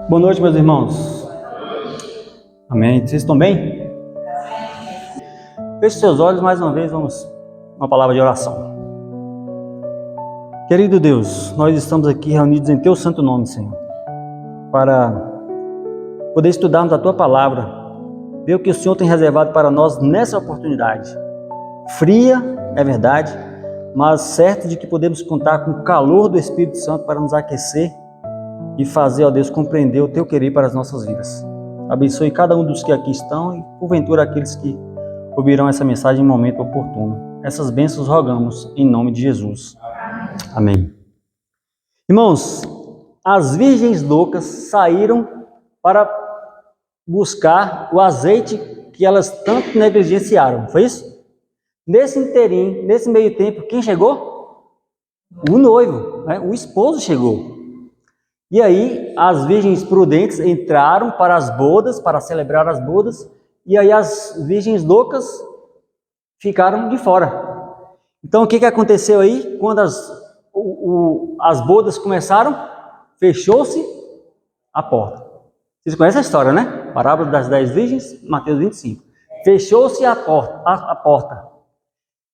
Boa noite, meus irmãos. Amém. Vocês estão bem? Feche seus olhos, mais uma vez, vamos uma palavra de oração. Querido Deus, nós estamos aqui reunidos em Teu santo nome, Senhor, para poder estudarmos a Tua palavra, ver o que o Senhor tem reservado para nós nessa oportunidade. Fria, é verdade, mas certo de que podemos contar com o calor do Espírito Santo para nos aquecer e fazer, ó Deus, compreender o Teu querer para as nossas vidas. Abençoe cada um dos que aqui estão e, porventura, aqueles que ouvirão essa mensagem em momento oportuno. Essas bênçãos rogamos em nome de Jesus. Amém. Irmãos, as virgens loucas saíram para buscar o azeite que elas tanto negligenciaram, foi isso? Nesse inteirinho, nesse meio tempo, quem chegou? O noivo, né? O esposo chegou. E aí as virgens prudentes entraram para as bodas, para celebrar as bodas, e aí as virgens loucas ficaram de fora. Então o que aconteceu aí? Quando as bodas começaram, fechou-se a porta. Vocês conhecem a história, né? Parábola das 10 virgens, Mateus 25. Fechou-se a porta.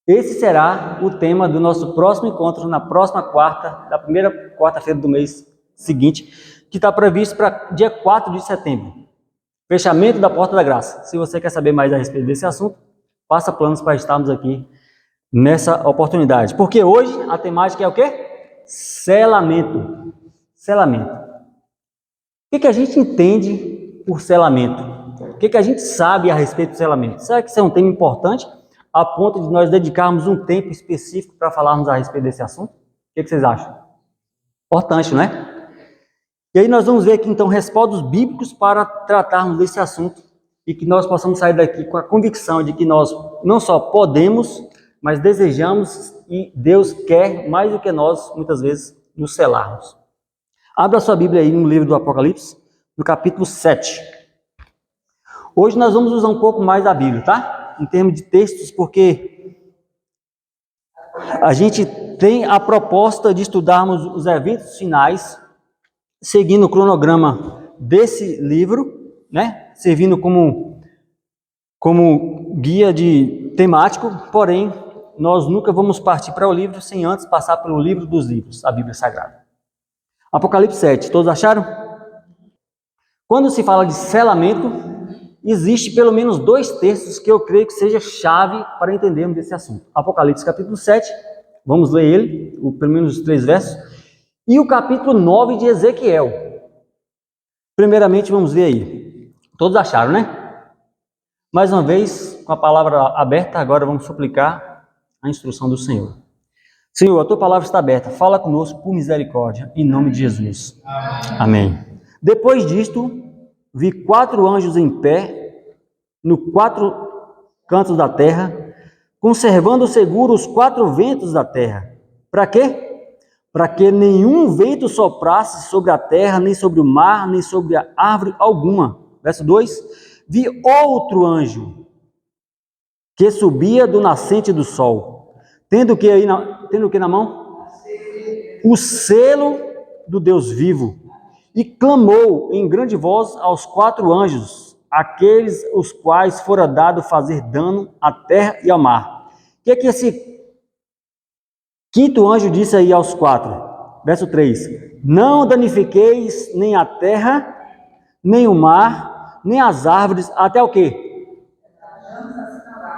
Esse será o tema do nosso próximo encontro, na próxima quarta, da primeira quarta-feira do mês seguinte, que está previsto para dia 4 de setembro. Fechamento da Porta da Graça. Se você quer saber mais a respeito desse assunto, faça planos para estarmos aqui nessa oportunidade. Porque hoje a temática é o quê? Selamento. Selamento. O que a gente entende por selamento? O que a gente sabe a respeito do selamento? Será que isso é um tema importante a ponto de nós dedicarmos um tempo específico para falarmos a respeito desse assunto? O que vocês acham? Importante, não é? E aí nós vamos ver aqui então respaldos bíblicos para tratarmos desse assunto e que nós possamos sair daqui com a convicção de que nós não só podemos, mas desejamos e Deus quer mais do que nós, muitas vezes, nos selarmos. Abra sua Bíblia aí no livro do Apocalipse, no capítulo 7. Hoje nós vamos usar um pouco mais da Bíblia, tá? Em termos de textos, porque a gente tem a proposta de estudarmos os eventos finais seguindo o cronograma desse livro, né? Servindo como guia temático, porém, nós nunca vamos partir para o livro sem antes passar pelo livro dos livros, a Bíblia Sagrada. Apocalipse 7, todos acharam? Quando se fala de selamento, existe pelo menos 2 textos que eu creio que seja chave para entendermos desse assunto. Apocalipse capítulo 7, vamos ler ele, pelo menos os 3 versos, e o capítulo 9 de Ezequiel. Primeiramente, vamos ver aí. Todos acharam, né? Mais uma vez, com a palavra aberta, agora vamos suplicar a instrução do Senhor. Senhor, a Tua palavra está aberta. Fala conosco por misericórdia, em nome de Jesus. Amém. Depois disto, vi 4 anjos em pé, nos 4 cantos da terra, conservando seguro os 4 ventos da terra. Para quê? Para que nenhum vento soprasse sobre a terra, nem sobre o mar, nem sobre a árvore alguma. Verso 2. Vi outro anjo que subia do nascente do sol, tendo o que na mão? O selo do Deus vivo, e clamou em grande voz aos 4 anjos, aqueles os quais fora dado fazer dano à terra e ao mar. O que é que esse quinto anjo disse aí aos 4? Verso 3. Não danifiqueis nem a terra, nem o mar, nem as árvores, até o quê?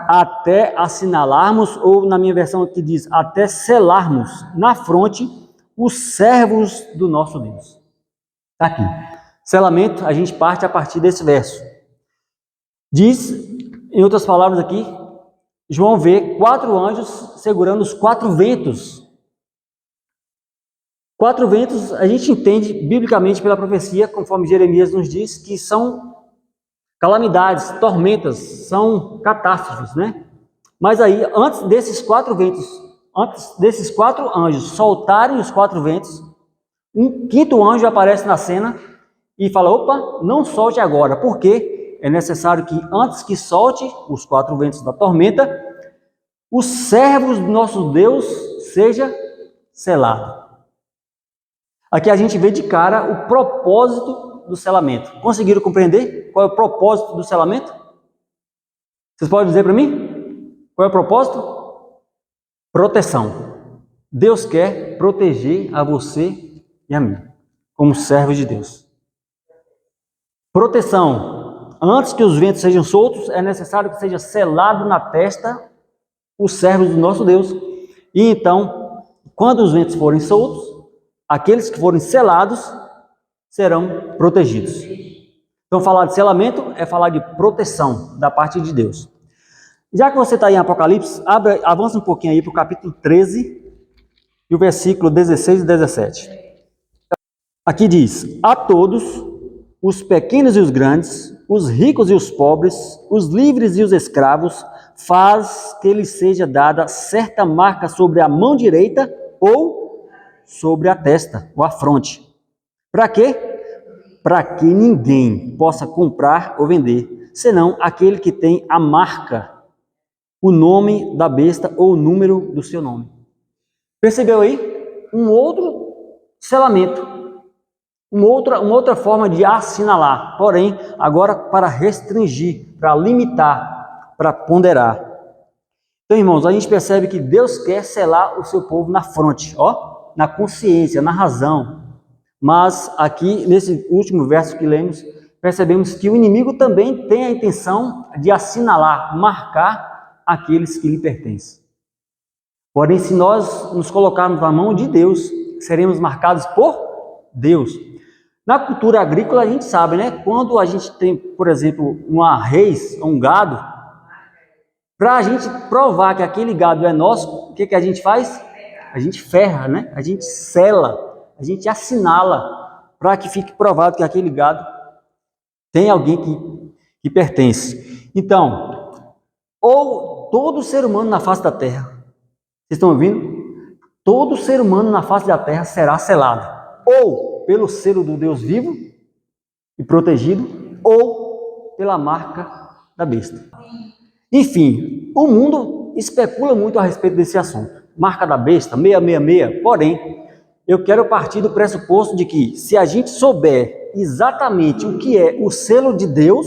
Até assinalarmos, ou na minha versão aqui diz, até selarmos na fronte os servos do nosso Deus. Está aqui. Selamento, a gente parte a partir desse verso. Diz, em outras palavras aqui, João vê 4 anjos segurando os 4 ventos. 4 ventos, a gente entende biblicamente pela profecia, conforme Jeremias nos diz, que são calamidades, tormentas, são catástrofes, né? Mas aí, antes desses 4 ventos, antes desses 4 anjos soltarem os 4 ventos, um quinto anjo aparece na cena e fala, opa, não solte agora, porque é necessário que antes que solte os 4 ventos da tormenta, os servos do nosso Deus seja selado. Aqui a gente vê de cara o propósito do selamento. Conseguiram compreender qual é o propósito do selamento? Vocês podem dizer para mim? Qual é o propósito? Proteção. Deus quer proteger a você e a mim, como servos de Deus. Proteção. Antes que os ventos sejam soltos, é necessário que seja selado na testa os servos do nosso Deus. E então, quando os ventos forem soltos, aqueles que forem selados serão protegidos. Então, falar de selamento é falar de proteção da parte de Deus. Já que você está em Apocalipse, avança um pouquinho aí para o capítulo 13 e o versículo 16 e 17. Aqui diz: a todos, os pequenos e os grandes, os ricos e os pobres, os livres e os escravos, faz que lhes seja dada certa marca sobre a mão direita ou sobre a testa, ou a fronte. Para quê? Para que ninguém possa comprar ou vender, senão aquele que tem a marca, o nome da besta ou o número do seu nome. Percebeu aí? Um outro selamento, uma outra forma de assinalar, porém, agora para restringir, para limitar, para ponderar. Então, irmãos, a gente percebe que Deus quer selar o seu povo na fronte, ó, na consciência, na razão. Mas aqui, nesse último verso que lemos, percebemos que o inimigo também tem a intenção de assinalar, marcar aqueles que lhe pertencem. Porém, se nós nos colocarmos na mão de Deus, seremos marcados por Deus. Na cultura agrícola, a gente sabe, né? Quando a gente tem, por exemplo, uma reis, um gado, para a gente provar que aquele gado é nosso, o que a gente faz? A gente ferra, né? A gente sela, a gente assinala, para que fique provado que aquele gado tem alguém que pertence. Então, ou todo ser humano na face da terra, vocês estão ouvindo? Todo ser humano na face da terra será selado, ou pelo selo do Deus vivo e protegido, ou pela marca da besta. Enfim, o mundo especula muito a respeito desse assunto. Marca da besta, 666, porém, eu quero partir do pressuposto de que, se a gente souber exatamente o que é o selo de Deus,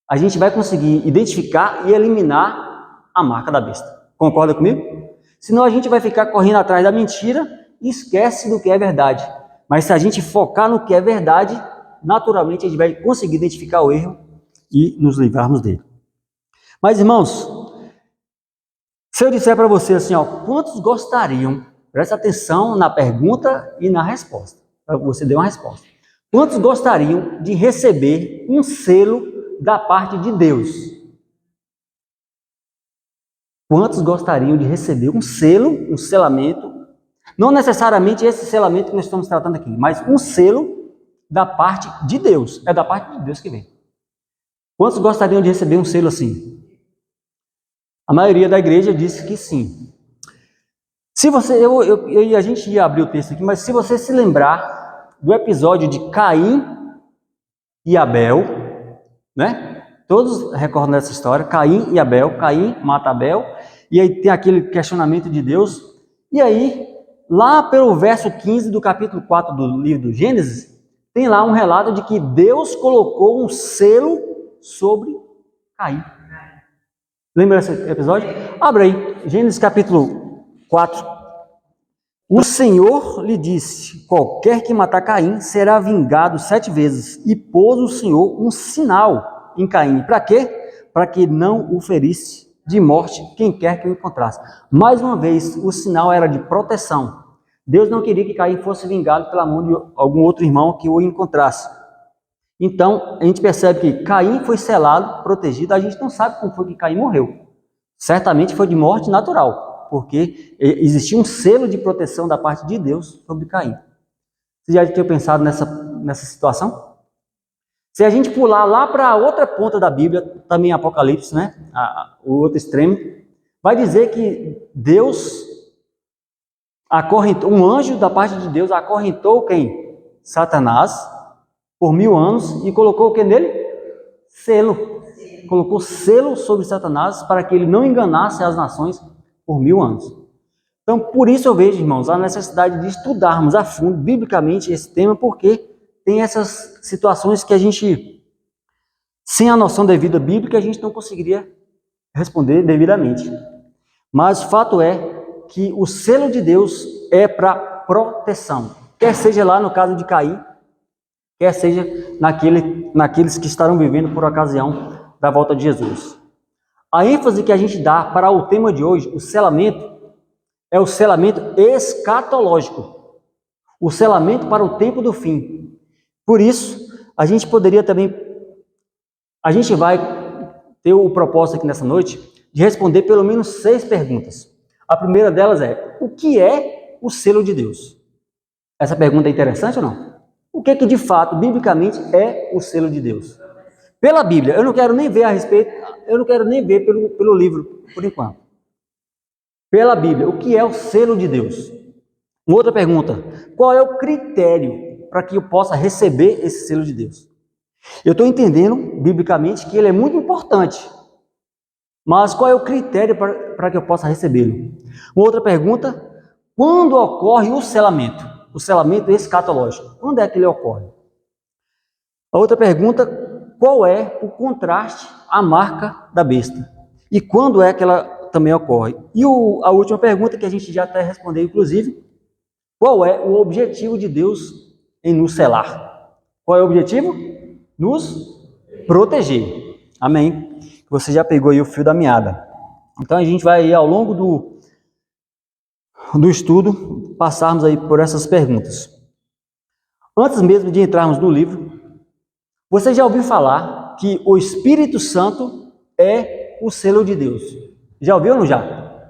a gente vai conseguir identificar e eliminar a marca da besta. Concorda comigo? Senão a gente vai ficar correndo atrás da mentira e esquece do que é verdade. Mas se a gente focar no que é verdade, naturalmente a gente vai conseguir identificar o erro e nos livrarmos dele. Mas, irmãos, se eu disser para você assim, ó, quantos gostariam, presta atenção na pergunta e na resposta, para você dar uma resposta. Quantos gostariam de receber um selo da parte de Deus? Quantos gostariam de receber um selo, um selamento, não necessariamente esse selamento que nós estamos tratando aqui, mas um selo da parte de Deus, é da parte de Deus que vem. Quantos gostariam de receber um selo assim? A maioria da igreja disse que sim. Se você, a gente ia abrir o texto aqui, mas se você se lembrar do episódio de Caim e Abel, né? Todos recordam dessa história, Caim e Abel, Caim mata Abel, e aí tem aquele questionamento de Deus, e aí, lá pelo verso 15 do capítulo 4 do livro do Gênesis, tem lá um relato de que Deus colocou um selo sobre Caim. Lembra desse episódio? Abre aí, Gênesis capítulo 4. O Senhor lhe disse: qualquer que matar Caim será vingado 7 vezes. E pôs o Senhor um sinal em Caim. Para quê? Para que não o ferisse de morte quem quer que o encontrasse. Mais uma vez, o sinal era de proteção. Deus não queria que Caim fosse vingado pela mão de algum outro irmão que o encontrasse. Então, a gente percebe que Caim foi selado, protegido. A gente não sabe como foi que Caim morreu. Certamente foi de morte natural, porque existia um selo de proteção da parte de Deus sobre Caim. Você já tinha pensado nessa situação? Se a gente pular lá para a outra ponta da Bíblia, também Apocalipse, né? O outro extremo, vai dizer que Deus acorrentou, um anjo da parte de Deus acorrentou quem? Satanás, por 1000 anos, e colocou o que nele? Selo. Colocou selo sobre Satanás para que ele não enganasse as nações por 1000 anos. Então, por isso eu vejo, irmãos, a necessidade de estudarmos a fundo, biblicamente, esse tema, porque tem essas situações que a gente, sem a noção devida bíblica, a gente não conseguiria responder devidamente. Mas o fato é que o selo de Deus é para proteção. Quer seja lá no caso de Caim, quer seja naqueles que estarão vivendo por ocasião da volta de Jesus. A ênfase que a gente dá para o tema de hoje, o selamento, é o selamento escatológico. O selamento para o tempo do fim. Por isso, a gente vai ter o propósito aqui nessa noite de responder pelo menos 6 perguntas. A primeira delas é: o que é o selo de Deus? Essa pergunta é interessante ou não? O que de fato, biblicamente, é o selo de Deus? Pela Bíblia, eu não quero nem ver a respeito, eu não quero nem ver pelo livro, por enquanto. Pela Bíblia, o que é o selo de Deus? Uma outra pergunta: qual é o critério para que eu possa receber esse selo de Deus? Eu estou entendendo, biblicamente, que ele é muito importante. Mas qual é o critério para que eu possa recebê-lo? Uma outra pergunta: quando ocorre o selamento? O selamento escatológico. Quando é que ele ocorre? A outra pergunta: qual é o contraste, a marca da besta? E quando é que ela também ocorre? E a última pergunta, que a gente já até respondeu, inclusive: qual é o objetivo de Deus em nos selar? Qual é o objetivo? Nos proteger. Amém? Você já pegou aí o fio da meada. Então a gente vai aí, ao longo do estudo, passarmos aí por essas perguntas. Antes mesmo de entrarmos no livro, você já ouviu falar que o Espírito Santo é o selo de Deus? Já ouviu ou não já?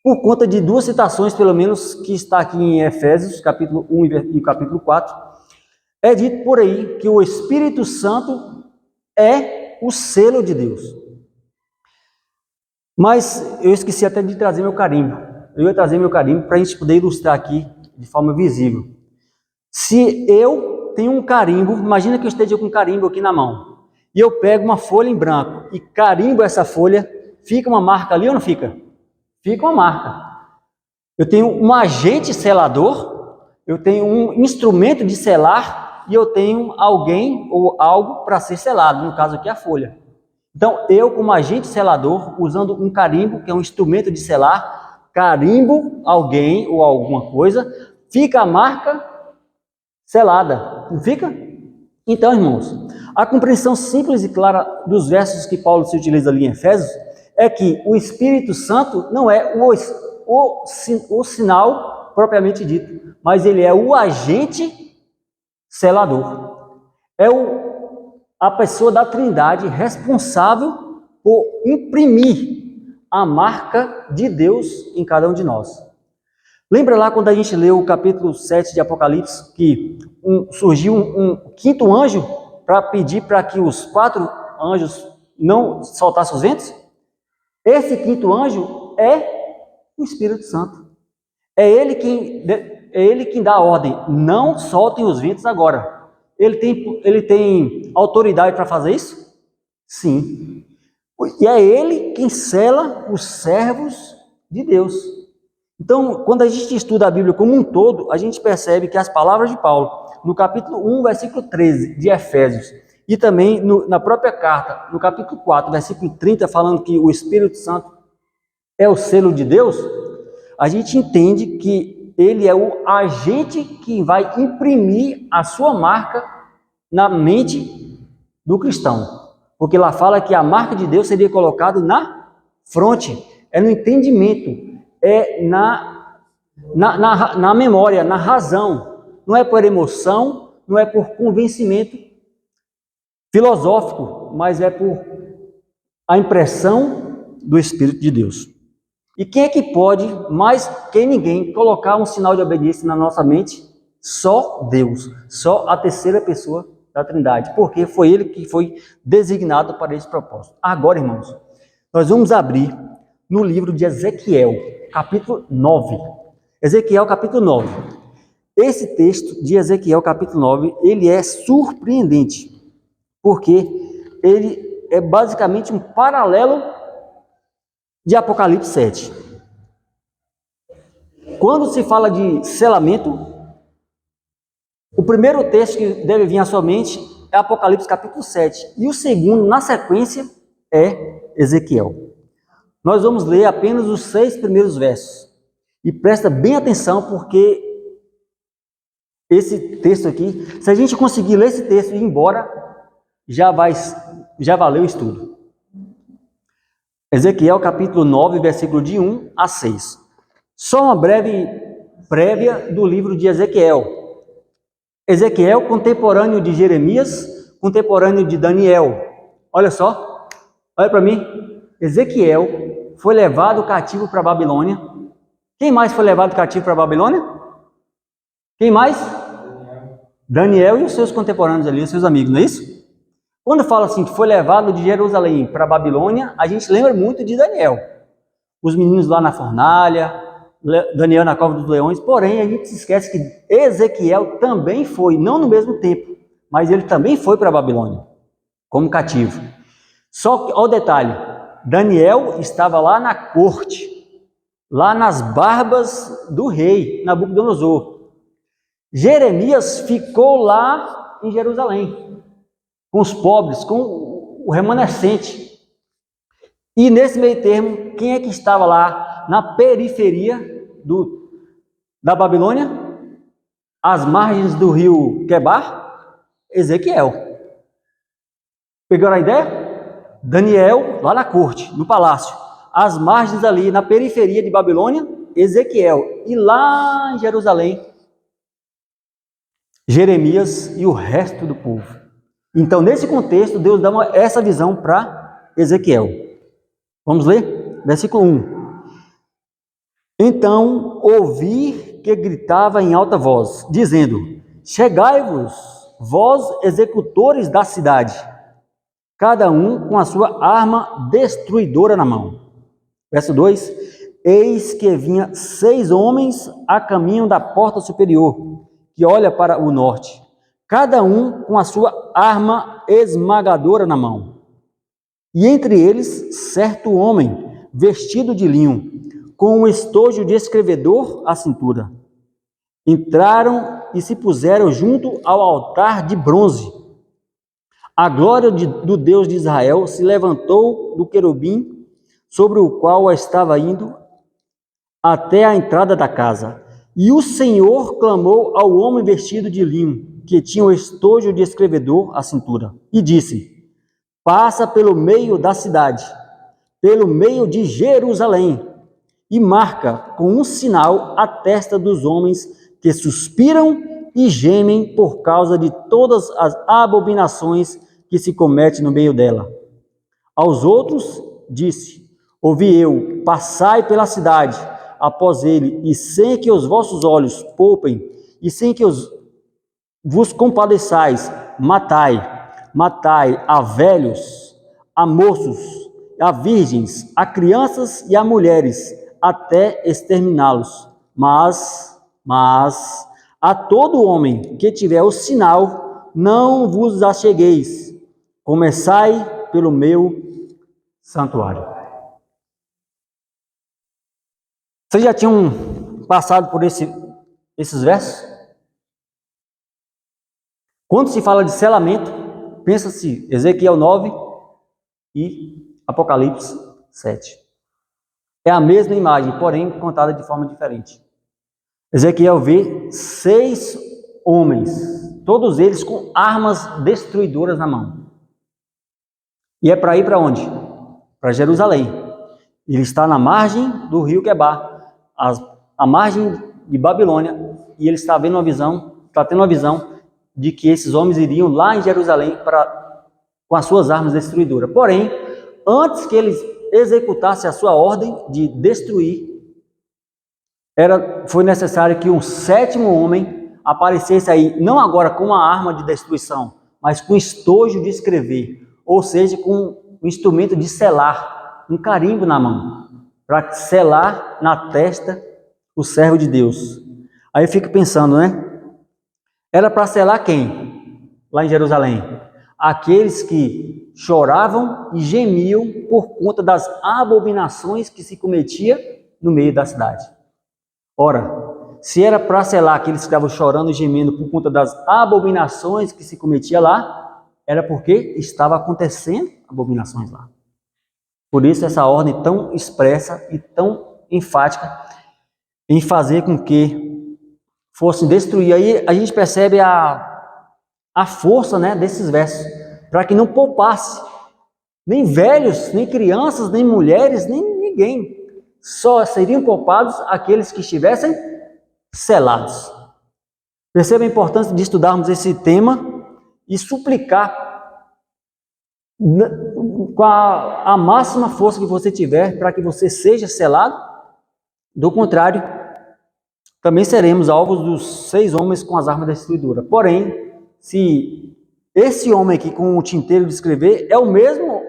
Por conta de 2 citações, pelo menos, que está aqui em Efésios, capítulo 1 e capítulo 4, é dito por aí que o Espírito Santo é o selo de Deus. Mas eu esqueci até de trazer meu carimbo. Eu ia trazer meu carimbo para a gente poder ilustrar aqui de forma visível. Se eu tenho um carimbo, imagina que eu esteja com um carimbo aqui na mão, e eu pego uma folha em branco e carimbo essa folha, fica uma marca ali ou não fica? Fica uma marca. Eu tenho um agente selador, eu tenho um instrumento de selar e eu tenho alguém ou algo para ser selado, no caso aqui a folha. Então, eu como agente selador, usando um carimbo, que é um instrumento de selar, carimbo alguém ou alguma coisa, fica a marca selada, não fica? Então, irmãos, a compreensão simples e clara dos versos que Paulo se utiliza ali em Efésios é que o Espírito Santo não é o sinal propriamente dito, mas ele é o agente selador. É a pessoa da Trindade responsável por imprimir a marca de Deus em cada um de nós. Lembra lá quando a gente leu o capítulo 7 de Apocalipse, que surgiu um 5º anjo para pedir para que os 4 anjos não soltassem os ventos? Esse 5º anjo é o Espírito Santo. É ele quem dá a ordem: não soltem os ventos agora. Ele tem autoridade para fazer isso? Sim. E é ele quem sela os servos de Deus. Então, quando a gente estuda a Bíblia como um todo, a gente percebe que as palavras de Paulo, no capítulo 1, versículo 13 de Efésios, e também na própria carta, no capítulo 4, versículo 30, falando que o Espírito Santo é o selo de Deus, a gente entende que ele é o agente que vai imprimir a sua marca na mente do cristão. Porque lá fala que a marca de Deus seria colocada na fronte, é no entendimento, é na memória, na razão. Não é por emoção, não é por convencimento filosófico, mas é por a impressão do Espírito de Deus. E quem é que pode, mais que ninguém, colocar um sinal de obediência na nossa mente? Só Deus, só a terceira pessoa da Trindade, porque foi ele que foi designado para esse propósito. Agora, irmãos, nós vamos abrir no livro de Ezequiel, capítulo 9. Ezequiel, capítulo 9. Esse texto de Ezequiel, capítulo 9, ele é surpreendente, porque ele é basicamente um paralelo de Apocalipse 7. Quando se fala de selamento, primeiro texto que deve vir à sua mente é Apocalipse capítulo 7. E o segundo, na sequência, é Ezequiel. Nós vamos ler apenas os 6 primeiros versos. E presta bem atenção, porque esse texto aqui, se a gente conseguir ler esse texto e ir embora, já valeu o estudo. Ezequiel capítulo 9, versículo de 1 a 6. Só uma breve prévia do livro de Ezequiel. Ezequiel, contemporâneo de Jeremias, contemporâneo de Daniel. Olha só, olha para mim. Ezequiel foi levado cativo para a Babilônia. Quem mais foi levado cativo para a Babilônia? Quem mais? Daniel e os seus contemporâneos ali, os seus amigos, não é isso? Quando fala assim que foi levado de Jerusalém para a Babilônia, a gente lembra muito de Daniel. Os meninos lá na fornalha, Daniel na cova dos leões, porém a gente se esquece que Ezequiel também foi, não no mesmo tempo, mas ele também foi para a Babilônia, como cativo. Só que, olha o detalhe, Daniel estava lá na corte, lá nas barbas do rei Nabucodonosor. Jeremias ficou lá em Jerusalém, com os pobres, com o remanescente. E nesse meio termo, quem é que estava lá na periferia da Babilônia? Às margens do rio Quebar? Ezequiel. Pegaram a ideia? Daniel, lá na corte, no palácio. Às margens ali, na periferia de Babilônia, Ezequiel. E lá em Jerusalém, Jeremias e o resto do povo. Então, nesse contexto, Deus dá essa visão para Ezequiel. Vamos ler? Versículo 1. Então, ouvi que gritava em alta voz, dizendo: chegai-vos, vós executores da cidade, cada um com a sua arma destruidora na mão. Verso 2. Eis que vinha 6 homens a caminho da porta superior, que olha para o norte, cada um com a sua arma esmagadora na mão. E entre eles, certo homem, vestido de linho, com um estojo de escrevedor à cintura. Entraram e se puseram junto ao altar de bronze. A glória do Deus de Israel se levantou do querubim, sobre o qual estava indo, até a entrada da casa. E o Senhor clamou ao homem vestido de linho, que tinha o estojo de escrevedor à cintura, e disse: passa pelo meio da cidade, pelo meio de Jerusalém, e marca com um sinal a testa dos homens que suspiram e gemem por causa de todas as abominações que se cometem no meio dela. Aos outros disse: ouvi eu, passai pela cidade após ele, e sem que os vossos olhos poupem, e sem que vos compadeçais, matai a velhos, a moços, a virgens, a crianças e a mulheres, até exterminá-los. Mas a todo homem que tiver o sinal, não vos achegueis. Começai pelo meu santuário. Vocês já tinham passado por esses versos? Quando se fala de selamento, pensa-se Ezequiel 9 e Apocalipse 7. É a mesma imagem, porém contada de forma diferente. Ezequiel vê 6 homens, todos eles com armas destruidoras na mão. E é para ir para onde? Para Jerusalém. Ele está na margem do rio Quebar, à margem de Babilônia, e ele está tendo uma visão de que esses homens iriam lá em Jerusalém com as suas armas destruidoras. Porém, antes que eles executassem a sua ordem de destruir, foi necessário que um 7º homem aparecesse aí, não agora com uma arma de destruição, mas com estojo de escrever, ou seja, com um instrumento de selar, um carimbo na mão, para selar na testa o servo de Deus. Aí eu fico pensando, né? Era para selar quem? Lá em Jerusalém? Aqueles que choravam e gemiam por conta das abominações que se cometia no meio da cidade. Ora, se era para selar aqueles que estavam chorando e gemendo por conta das abominações que se cometia lá, era porque estava acontecendo abominações lá. Por isso essa ordem tão expressa e tão enfática em fazer com que fossem destruir. Aí a gente percebe a força, né, desses versos, para que não poupasse nem velhos, nem crianças, nem mulheres, nem ninguém. Só seriam poupados aqueles que estivessem selados. Perceba a importância de estudarmos esse tema e suplicar com a máxima força que você tiver para que você seja selado. Do contrário, também seremos alvos dos 6 homens com as armas da destruidora. Porém, se esse homem aqui com o tinteiro de escrever é o mesmo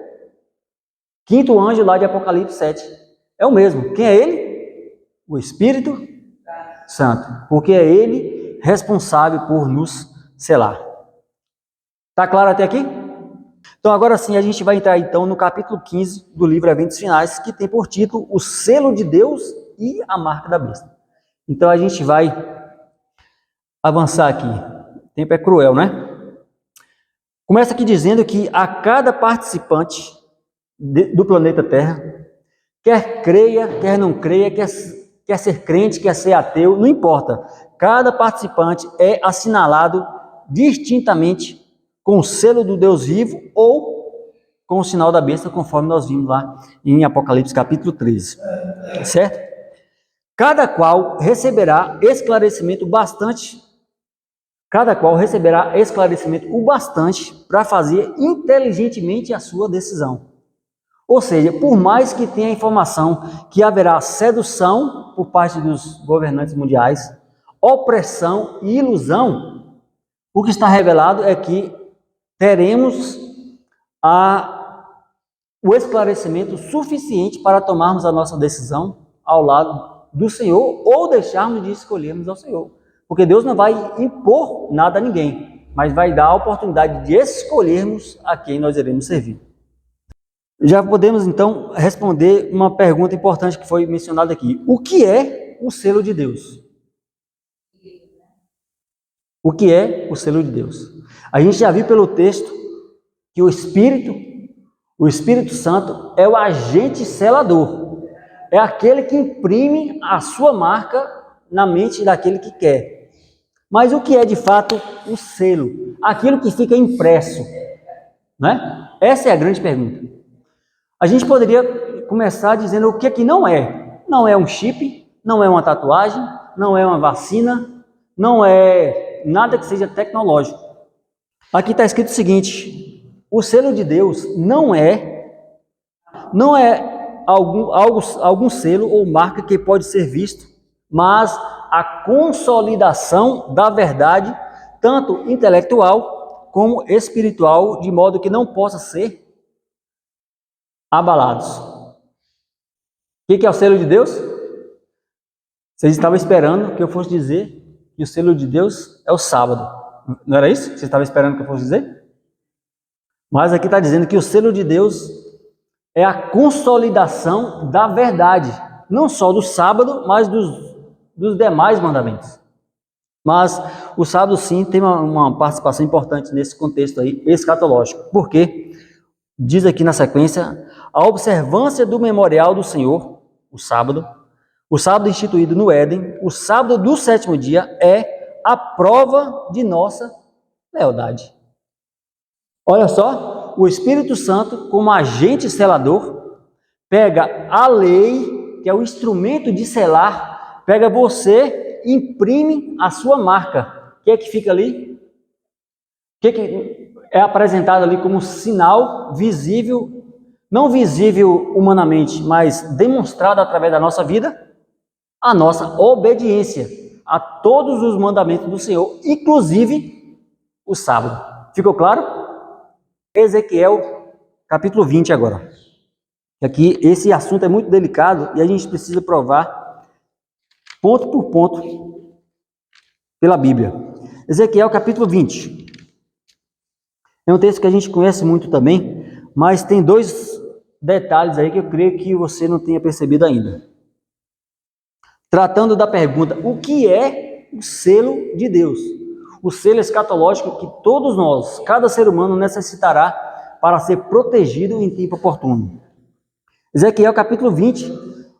quinto anjo lá de Apocalipse 7, é o mesmo. Quem é ele? O Espírito Santo, porque é ele responsável por nos selar. Tá claro até aqui? Então agora sim a gente vai entrar então no capítulo 15 do livro Eventos Finais, que tem por título O Selo de Deus e a Marca da Besta. Então a gente vai avançar aqui. O tempo é cruel, né? Começa aqui dizendo que a cada participante do planeta Terra, quer creia, quer não creia, quer ser crente, quer ser ateu, não importa. Cada participante é assinalado distintamente com o selo do Deus vivo ou com o sinal da besta, conforme nós vimos lá em Apocalipse capítulo 13. Certo? Cada qual receberá esclarecimento bastante o bastante para fazer inteligentemente a sua decisão. Ou seja, por mais que tenha informação que haverá sedução por parte dos governantes mundiais, opressão e ilusão, o que está revelado é que teremos o esclarecimento suficiente para tomarmos a nossa decisão ao lado do Senhor ou deixarmos de escolhermos ao Senhor. Porque Deus não vai impor nada a ninguém, mas vai dar a oportunidade de escolhermos a quem nós iremos servir. Já podemos então responder uma pergunta importante que foi mencionada aqui. O que é o selo de Deus? O que é o selo de Deus? A gente já viu pelo texto que o Espírito Santo é o agente selador. É aquele que imprime a sua marca na mente daquele que quer. Mas o que é de fato o selo? Aquilo que fica impresso, né? Essa é a grande pergunta. A gente poderia começar dizendo o que é que não é. Não é um chip, não é uma tatuagem, não é uma vacina, não é nada que seja tecnológico. Aqui está escrito o seguinte: o selo de Deus não é algum selo ou marca que pode ser visto, mas a consolidação da verdade, tanto intelectual como espiritual, de modo que não possa ser abalados. O que é o selo de Deus? Vocês estavam esperando que eu fosse dizer que o selo de Deus é o sábado. Não era isso que vocês estavam esperando que eu fosse dizer? Mas aqui está dizendo que o selo de Deus é a consolidação da verdade, não só do sábado, mas dos demais mandamentos. Mas o sábado sim tem uma participação importante nesse contexto aí escatológico, porque diz aqui na sequência: a observância do memorial do Senhor, o sábado instituído no Éden, o sábado do 7º dia, é a prova de nossa lealdade. Olha só, o Espírito Santo, como agente selador, pega a lei, que é o instrumento de selar, pega você, imprime a sua marca. O que é que fica ali? O que é apresentado ali como sinal visível, não visível humanamente, mas demonstrado através da nossa vida? A nossa obediência a todos os mandamentos do Senhor, inclusive o sábado. Ficou claro? Ezequiel, capítulo 20 agora. Aqui, esse assunto é muito delicado e a gente precisa provar ponto por ponto pela Bíblia. Ezequiel, capítulo 20. É um texto que a gente conhece muito também, mas tem 2 detalhes aí que eu creio que você não tenha percebido ainda. tratando da pergunta: o que é o selo de Deus? O selo escatológico que todos nós, cada ser humano, necessitará para ser protegido em tempo oportuno. Ezequiel capítulo 20,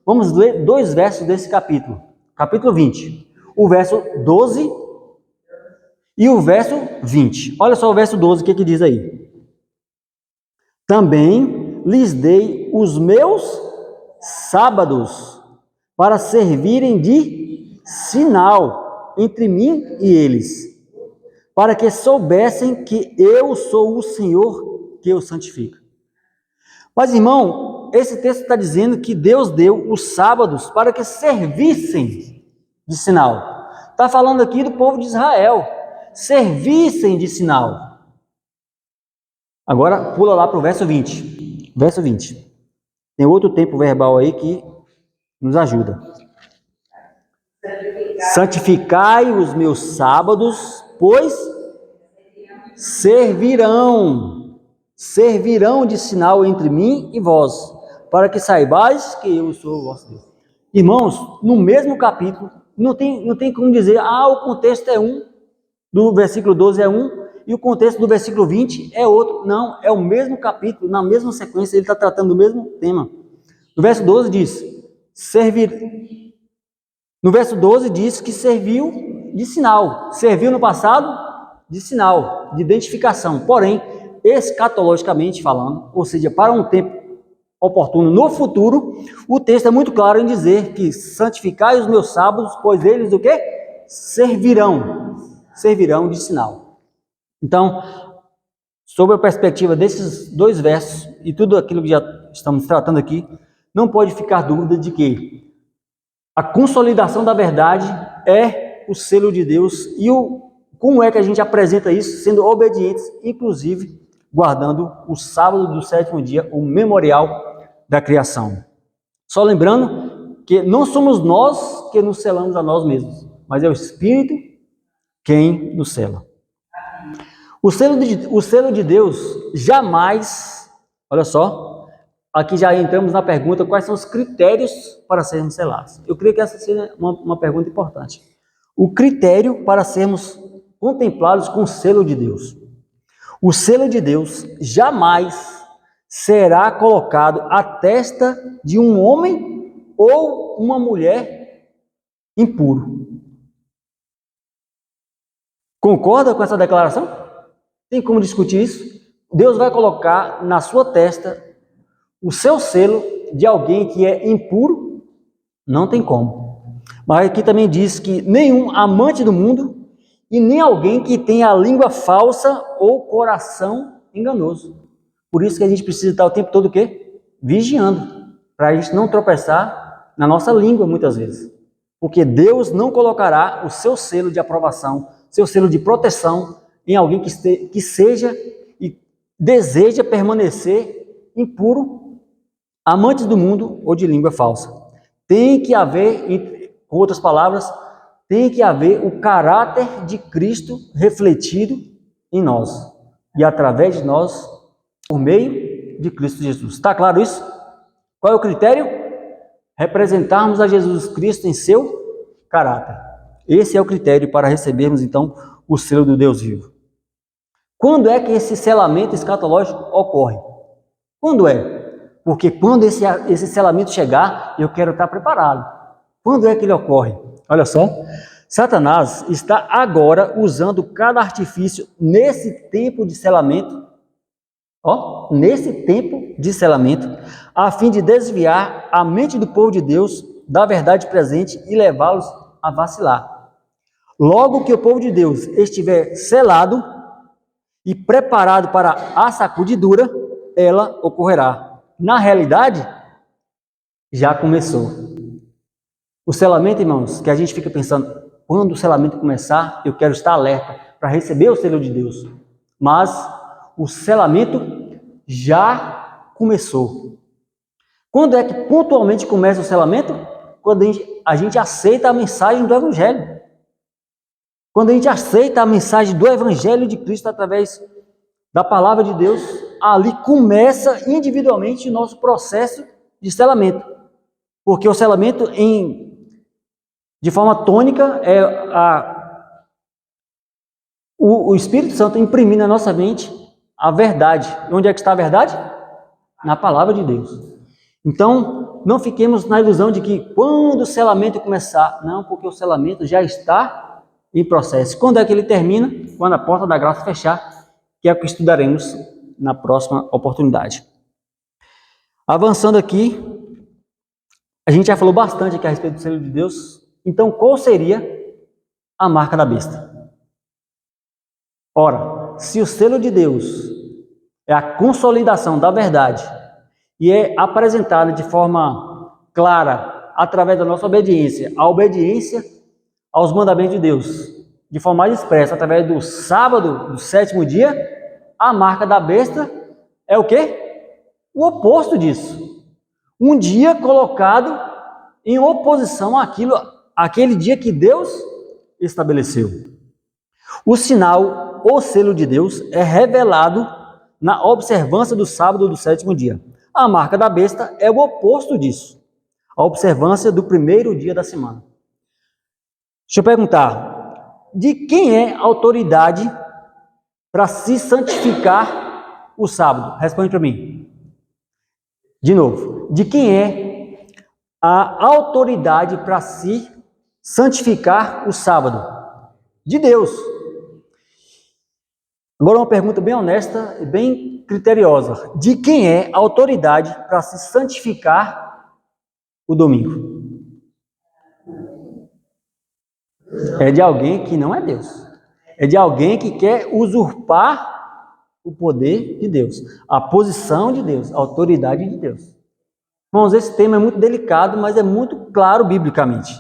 vamos ler 2 versos desse capítulo. Capítulo 20, o verso 12 e o verso 20. Olha só o verso 12, o que diz aí? Também lhes dei os meus sábados para servirem de sinal entre mim e eles, para que soubessem que eu sou o Senhor que os santifica. Mas, irmão, esse texto está dizendo que Deus deu os sábados para que servissem de sinal. Está falando aqui do povo de Israel, servissem de sinal. Agora, pula lá para o verso 20. Verso 20. Tem outro tempo verbal aí que nos ajuda. Santificai os meus sábados, pois servirão de sinal entre mim e vós, para que saibais que eu sou o vosso Deus. Irmãos, no mesmo capítulo, não tem como dizer, o contexto é um, do versículo 12 é um, e o contexto do versículo 20 é outro. Não, é o mesmo capítulo, na mesma sequência, ele está tratando do mesmo tema. No verso 12 diz, no verso 12 diz que serviu de sinal. Serviu no passado de sinal, de identificação. Porém, escatologicamente falando, ou seja, para um tempo oportuno no futuro, o texto é muito claro em dizer que santificai os meus sábados, pois eles o quê? Servirão de sinal. Então, sob a perspectiva desses 2 versos e tudo aquilo que já estamos tratando aqui, não pode ficar dúvida de que a consolidação da verdade é o selo de Deus e como é que a gente apresenta isso? Sendo obedientes, inclusive guardando o sábado do 7º dia, o memorial da criação. Só lembrando que não somos nós que nos selamos a nós mesmos, mas é o Espírito quem nos sela. O selo de Deus jamais, olha só, aqui já entramos na pergunta, quais são os critérios para sermos selados? Eu creio que essa seja uma pergunta importante. O critério para sermos contemplados com o selo de Deus. O selo de Deus jamais será colocado à testa de um homem ou uma mulher impuro. Concorda com essa declaração? Tem como discutir isso? Deus vai colocar na sua testa o seu selo de alguém que é impuro? Não tem como. Mas aqui também diz que nenhum amante do mundo e nem alguém que tenha a língua falsa ou coração enganoso. Por isso que a gente precisa estar o tempo todo o quê? Vigiando, para a gente não tropeçar na nossa língua muitas vezes. Porque Deus não colocará o seu selo de aprovação, seu selo de proteção em alguém que seja e deseja permanecer impuro, amante do mundo ou de língua falsa. Tem que haver, com outras palavras, tem que haver o caráter de Cristo refletido em nós e através de nós, por meio de Cristo Jesus. Está claro isso? Qual é o critério? Representarmos a Jesus Cristo em seu caráter. Esse é o critério para recebermos, então, o selo do Deus vivo. Quando é que esse selamento escatológico ocorre? Quando é? Porque quando esse selamento chegar, eu quero estar preparado. Quando é que ele ocorre? Olha só, Satanás está agora usando cada artifício nesse tempo de selamento, a fim de desviar a mente do povo de Deus da verdade presente e levá-los a vacilar. Logo que o povo de Deus estiver selado e preparado para a sacudidura, ela ocorrerá. Na realidade, já começou. O selamento, irmãos, que a gente fica pensando, quando o selamento começar, eu quero estar alerta para receber o selo de Deus. Mas o selamento já começou. Quando é que pontualmente começa o selamento? Quando a gente aceita a mensagem do Evangelho. Quando a gente aceita a mensagem do Evangelho de Cristo através da palavra de Deus, ali começa individualmente o nosso processo de selamento. Porque o selamento De forma tônica, o Espírito Santo imprimir na nossa mente a verdade. E onde é que está a verdade? Na palavra de Deus. Então, não fiquemos na ilusão de que quando o selamento começar, não, porque o selamento já está em processo. Quando é que ele termina? Quando a porta da graça fechar, que é o que estudaremos na próxima oportunidade. Avançando aqui, a gente já falou bastante aqui a respeito do selo de Deus. Então, qual seria a marca da besta? Ora, se o selo de Deus é a consolidação da verdade e é apresentada de forma clara através da nossa obediência, a obediência aos mandamentos de Deus, de forma mais expressa, através do sábado, do sétimo dia, a marca da besta é o quê? O oposto disso. Um dia colocado em oposição àquele dia que Deus estabeleceu. O sinal, o selo de Deus, é revelado na observância do sábado do sétimo dia. A marca da besta é o oposto disso. A observância do primeiro dia da semana. Deixa eu perguntar, de quem é a autoridade para se santificar o sábado? Responde para mim. De novo, de quem é a autoridade para se santificar o sábado? De Deus. Agora uma pergunta bem honesta e bem criteriosa. De quem é a autoridade para se santificar o domingo? É de alguém que não é Deus. É de alguém que quer usurpar o poder de Deus, a posição de Deus, a autoridade de Deus. Irmãos, esse tema é muito delicado, mas é muito claro biblicamente.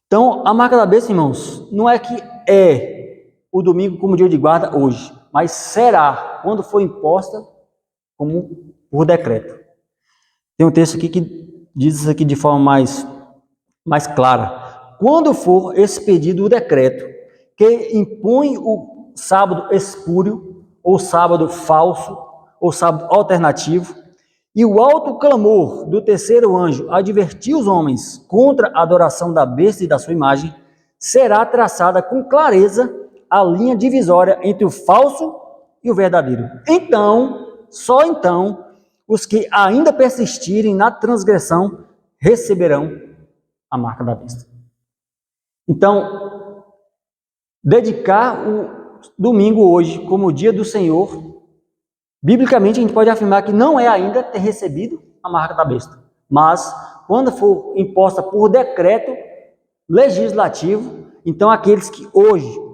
Então, a marca da besta, irmãos, não é que é o domingo como dia de guarda hoje, mas será quando for imposta como por decreto. Tem um texto aqui que diz isso aqui de forma mais clara. Quando for expedido o decreto que impõe o sábado espúrio, ou sábado falso, ou sábado alternativo, e o alto clamor do terceiro anjo advertiu os homens contra a adoração da besta e da sua imagem, será traçada com clareza a linha divisória entre o falso e o verdadeiro. Então, só então, os que ainda persistirem na transgressão receberão a marca da besta. Então, dedicar o domingo hoje como o dia do Senhor, biblicamente a gente pode afirmar que não é ainda ter recebido a marca da besta, mas quando for imposta por decreto legislativo, então aqueles que hoje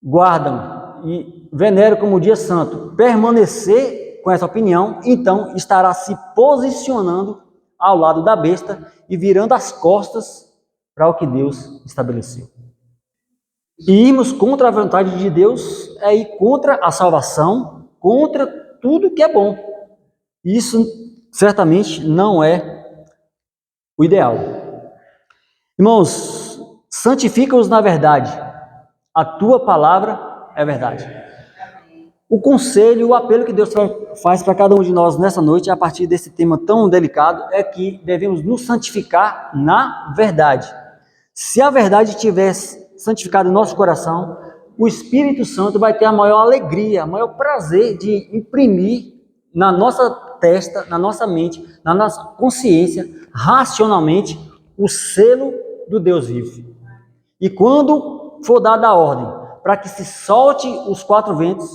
guardam e veneram como dia santo, permanecer com essa opinião, então estará se posicionando ao lado da besta e virando as costas para o que Deus estabeleceu. E irmos contra a vontade de Deus é ir contra a salvação, contra tudo que é bom. Isso certamente não é o ideal. Irmãos, santifica-os na verdade. A tua palavra é verdade. O conselho, o apelo que Deus faz para cada um de nós nessa noite, a partir desse tema tão delicado, é que devemos nos santificar na verdade. Se a verdade tivesse santificado em nosso coração, o Espírito Santo vai ter a maior alegria, o maior prazer de imprimir na nossa testa, na nossa mente, na nossa consciência, racionalmente, o selo do Deus vivo. E quando for dada a ordem para que se solte os quatro ventos,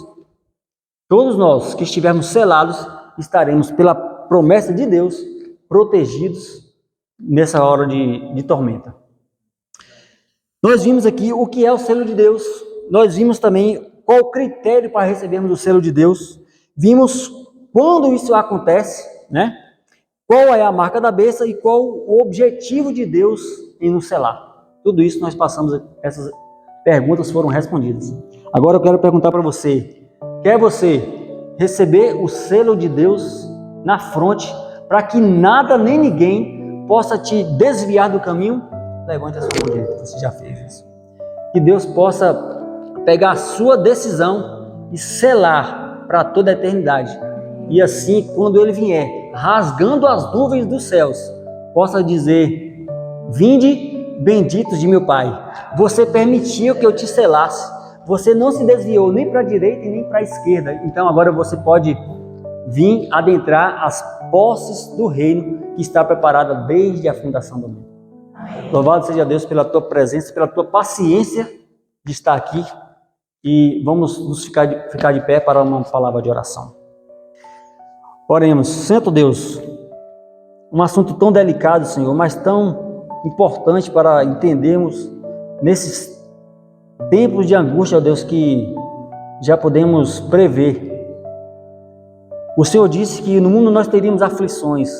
todos nós que estivermos selados, estaremos, pela promessa de Deus, protegidos nessa hora de tormenta. Nós vimos aqui o que é o selo de Deus, nós vimos também qual o critério para recebermos o selo de Deus, vimos quando isso acontece, né? Qual é a marca da besta e qual o objetivo de Deus em nos selar. Tudo isso nós passamos, essas perguntas foram respondidas. Agora eu quero perguntar para você, quer você receber o selo de Deus na fronte, para que nada nem ninguém possa te desviar do caminho? Levante a sua mão direita, você já fez isso. Que Deus possa pegar a sua decisão e selar para toda a eternidade. E assim, quando Ele vier, rasgando as nuvens dos céus, possa dizer: Vinde, benditos de meu Pai. Você permitiu que eu te selasse. Você não se desviou nem para a direita e nem para a esquerda. Então agora você pode vir adentrar as posses do reino que está preparada desde a fundação do mundo. Louvado seja Deus pela tua presença, pela tua paciência de estar aqui. E vamos nos ficar de pé para uma palavra de oração. Oremos. Santo Deus, um assunto tão delicado, Senhor, mas tão importante para entendermos nesses tempos de angústia, ó Deus, que já podemos prever. O Senhor disse que no mundo nós teríamos aflições,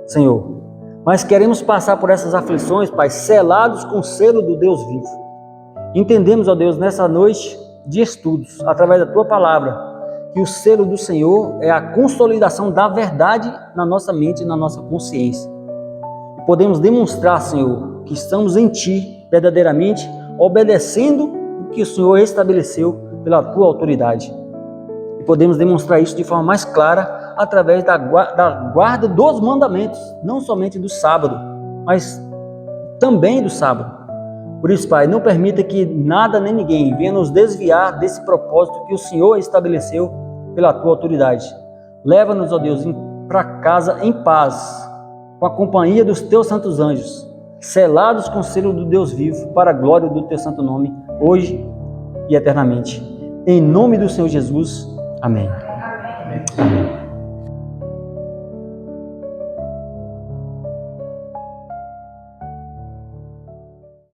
Senhor, mas queremos passar por essas aflições, Pai, selados com o selo do Deus vivo. Entendemos, ó Deus, nessa noite de estudos, através da Tua palavra, que o selo do Senhor é a consolidação da verdade na nossa mente e na nossa consciência. E podemos demonstrar, Senhor, que estamos em Ti, verdadeiramente, obedecendo o que o Senhor estabeleceu pela Tua autoridade. E podemos demonstrar isso de forma mais clara através da guarda dos mandamentos, não somente do sábado, mas também do sábado. Por isso, Pai, não permita que nada nem ninguém venha nos desviar desse propósito que o Senhor estabeleceu pela Tua autoridade. Leva-nos, ó Deus, para casa em paz, com a companhia dos Teus santos anjos, selados com o selo do Deus vivo, para a glória do Teu santo nome, hoje e eternamente. Em nome do Senhor Jesus. Amém. Amém.